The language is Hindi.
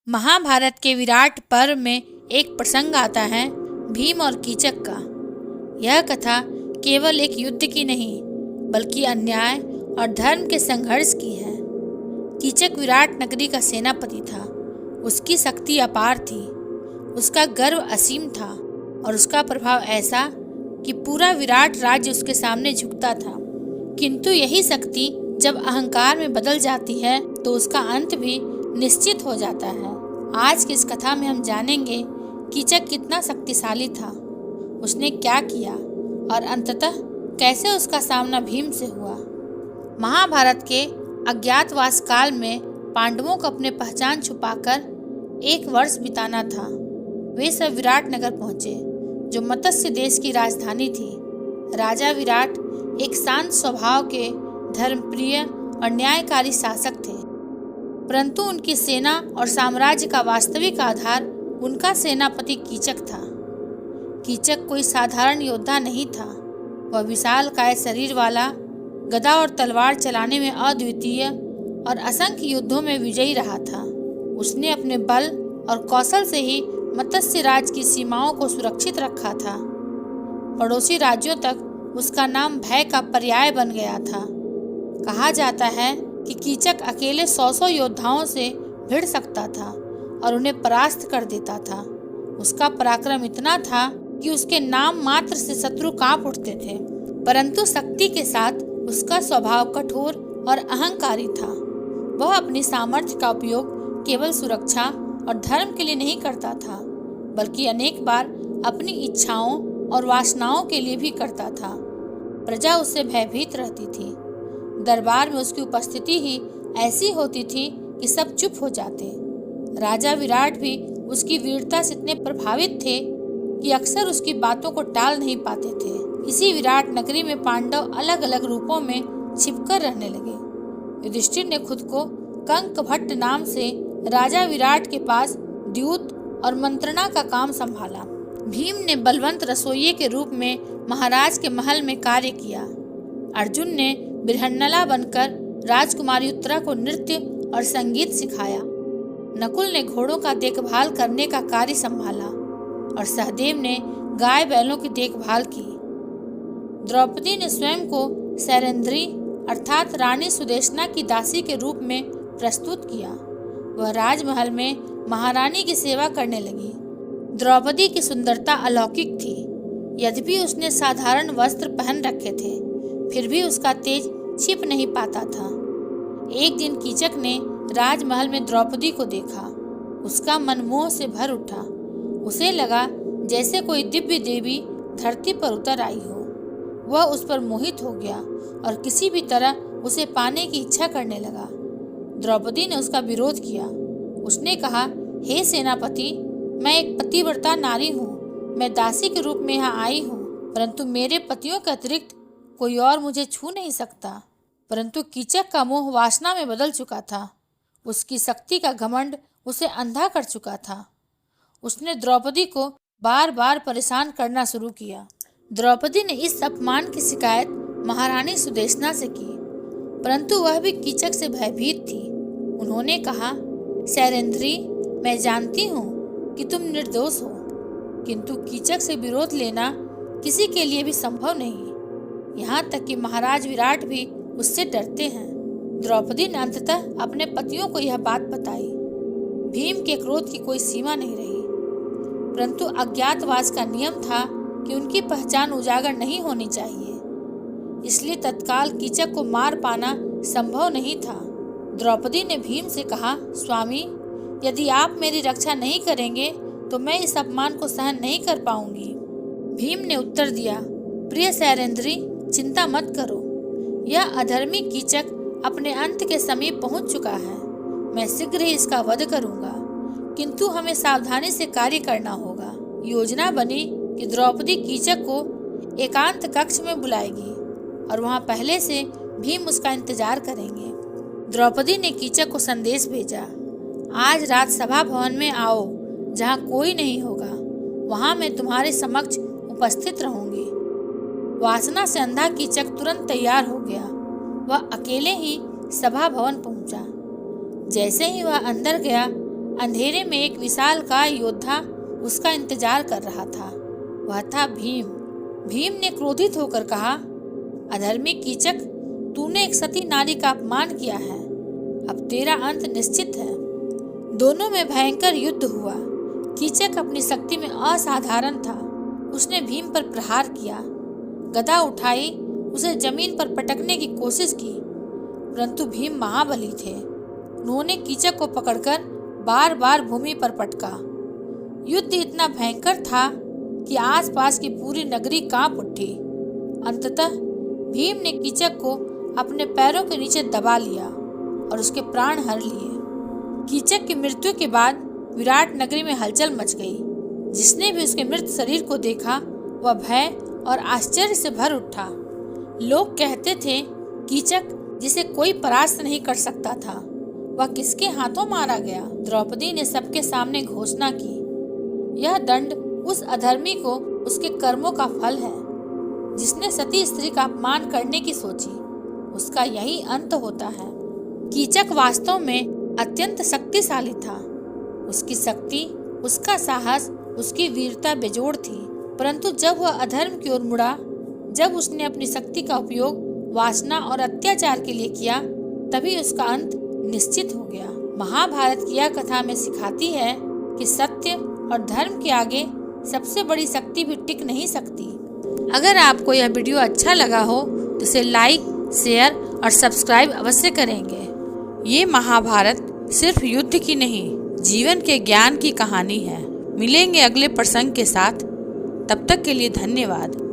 महाभारत के विराट पर्व में एक प्रसंग आता है भीम और कीचक का। यह कथा केवल एक युद्ध की नहीं बल्कि अन्याय और धर्म के संघर्ष की है। कीचक विराट नगरी का सेनापति था। उसकी शक्ति अपार थी, उसका गर्व असीम था और उसका प्रभाव ऐसा कि पूरा विराट राज्य उसके सामने झुकता था। किंतु यही शक्ति जब अहंकार में बदल जाती है तो उसका अंत भी निश्चित हो जाता है। आज की इस कथा में हम जानेंगे कीचक कितना शक्तिशाली था, उसने क्या किया और अंततः कैसे उसका सामना भीम से हुआ। महाभारत के अज्ञातवास काल में पांडवों को अपने पहचान छुपाकर 1 वर्ष बिताना था। वे सब विराट नगर पहुंचे, जो मत्स्य देश की राजधानी थी। राजा विराट एक शांत स्वभाव के धर्मप्रिय और न्यायकारी शासक थे, परंतु उनकी सेना और साम्राज्य का वास्तविक आधार उनका सेनापति कीचक था। कीचक कोई साधारण योद्धा नहीं था। वह विशालकाय शरीर वाला, गदा और तलवार चलाने में अद्वितीय और असंख्य युद्धों में विजयी रहा था। उसने अपने बल और कौशल से ही मत्स्य राज की सीमाओं को सुरक्षित रखा था। पड़ोसी राज्यों तक उसका नाम भय का पर्याय बन गया था। कहा जाता है कि कीचक अकेले 100 योद्धाओं से भिड़ सकता था और उन्हें परास्त कर देता था। उसका पराक्रम इतना था कि उसके नाम मात्र से शत्रु कांप उठते थे। परंतु शक्ति के साथ उसका स्वभाव कठोर और अहंकारी था। वह अपनी सामर्थ्य का उपयोग केवल सुरक्षा और धर्म के लिए नहीं करता था, बल्कि अनेक बार अपनी इच्छाओं और वासनाओं के लिए भी करता था। प्रजा उससे भयभीत रहती थी। दरबार में उसकी उपस्थिति ही ऐसी होती थी कि सब चुप हो जाते। राजा विराट भी उसकी वीरता से इतने प्रभावित थे कि अक्सर उसकी बातों को टाल नहीं पाते थे। इसी विराट नगरी में पांडव अलग अलग रूपों में छिपकर रहने लगे। युधिष्ठिर ने खुद को कंकभट्ट नाम से राजा विराट के पास द्यूत और मंत्रणा का काम संभाला। भीम ने बलवंत रसोइये के रूप में महाराज के महल में कार्य किया। अर्जुन ने बृहन्नला बनकर राजकुमारी उत्तरा को नृत्य और संगीत सिखाया। नकुल ने घोड़ों का देखभाल करने का कार्य संभाला और सहदेव ने गाय बैलों की देखभाल की। द्रौपदी ने स्वयं को सैरंध्री अर्थात रानी सुदेशना की दासी के रूप में प्रस्तुत किया। वह राजमहल में महारानी की सेवा करने लगी। द्रौपदी की सुंदरता अलौकिक थी। यद्यपि उसने साधारण वस्त्र पहन रखे थे, फिर भी उसका तेज छिप नहीं पाता था। एक दिन कीचक ने राजमहल में द्रौपदी को देखा। उसका मन मोह से भर उठा। उसे लगा जैसे कोई दिव्य देवी धरती पर उतर आई हो। वह उस पर मोहित हो गया और किसी भी तरह उसे पाने की इच्छा करने लगा। द्रौपदी ने उसका विरोध किया। उसने कहा, हे सेनापति, मैं एक पतिव्रता नारी हूँ। मैं दासी के रूप में यहाँ आई हूँ, परंतु मेरे पतियों के अतिरिक्त कोई और मुझे छू नहीं सकता। परंतु कीचक का मोह वासना में बदल चुका था। उसकी शक्ति का घमंड उसे अंधा कर चुका था। उसने द्रौपदी को बार बार परेशान करना शुरू किया। द्रौपदी ने इस अपमान की शिकायत महारानी सुदेशना से की, परंतु वह भी कीचक से भयभीत थी। उन्होंने कहा, सैरंध्री, मैं जानती हूँ कि तुम निर्दोष हो, किंतु कीचक से विरोध लेना किसी के लिए भी संभव नहीं। यहाँ तक कि महाराज विराट भी उससे डरते हैं। द्रौपदी ने अंततः अपने पतियों को यह बात बताई। भीम के क्रोध की कोई सीमा नहीं रही, परंतु अज्ञातवास का नियम था कि उनकी पहचान उजागर नहीं होनी चाहिए। इसलिए तत्काल कीचक को मार पाना संभव नहीं था। द्रौपदी ने भीम से कहा, स्वामी, यदि आप मेरी रक्षा नहीं करेंगे तो मैं इस अपमान को सहन नहीं कर पाऊंगी। भीम ने उत्तर दिया, प्रिय सैरंध्री, चिंता मत करो। यह अधर्मी कीचक अपने अंत के समीप पहुंच चुका है। मैं शीघ्र ही इसका वध करूंगा, किंतु हमें सावधानी से कार्य करना होगा। योजना बनी कि द्रौपदी कीचक को एकांत कक्ष में बुलाएगी और वहां पहले से भीम उसका इंतजार करेंगे। द्रौपदी ने कीचक को संदेश भेजा, आज रात सभा भवन में आओ, जहां कोई नहीं होगा। वहां मैं तुम्हारे समक्ष उपस्थित रहूंगी। वासना से अंधा कीचक तुरंत तैयार हो गया। वह अकेले ही सभा भवन पहुंचा। जैसे ही वह अंदर गया, अंधेरे में एक विशालकाय योद्धा उसका इंतजार कर रहा था। वह था भीम। भीम ने क्रोधित होकर कहा, अधर्मी कीचक, तूने एक सती नारी का अपमान किया है। अब तेरा अंत निश्चित है। दोनों में भयंकर युद्ध हुआ। कीचक अपनी शक्ति में असाधारण था। उसने भीम पर प्रहार किया, गदा उठाई, उसे जमीन पर पटकने की कोशिश की, परंतु भीम महाबली थे। उन्होंने कीचक को पकड़कर बार बार भूमि पर पटका। युद्ध इतना भयंकर था कि आसपास की पूरी नगरी कांप उठी। अंततः भीम ने कीचक को अपने पैरों के नीचे दबा लिया और उसके प्राण हर लिए। कीचक की मृत्यु के बाद विराट नगरी में हलचल मच गई। जिसने भी उसके मृत शरीर को देखा वह भय और आश्चर्य से भर उठा। लोग कहते थे, कीचक जिसे कोई परास्त नहीं कर सकता था, वह किसके हाथों मारा गया। द्रौपदी ने सबके सामने घोषणा की, यह दंड उस अधर्मी को उसके कर्मों का फल है। जिसने सती स्त्री का अपमान करने की सोची, उसका यही अंत होता है। कीचक वास्तव में अत्यंत शक्तिशाली था। उसकी शक्ति, उसका साहस, उसकी वीरता बेजोड़ थी। परंतु जब वह अधर्म की ओर मुड़ा, जब उसने अपनी शक्ति का उपयोग वासना और अत्याचार के लिए किया, तभी उसका अंत निश्चित हो गया। महाभारत की यह कथा में सिखाती है कि सत्य और धर्म के आगे सबसे बड़ी शक्ति भी टिक नहीं सकती। अगर आपको यह वीडियो अच्छा लगा हो तो इसे लाइक, शेयर और सब्सक्राइब अवश्य करेंगे। ये महाभारत सिर्फ युद्ध की नहीं, जीवन के ज्ञान की कहानी है। मिलेंगे अगले प्रसंग के साथ, तब तक के लिए धन्यवाद।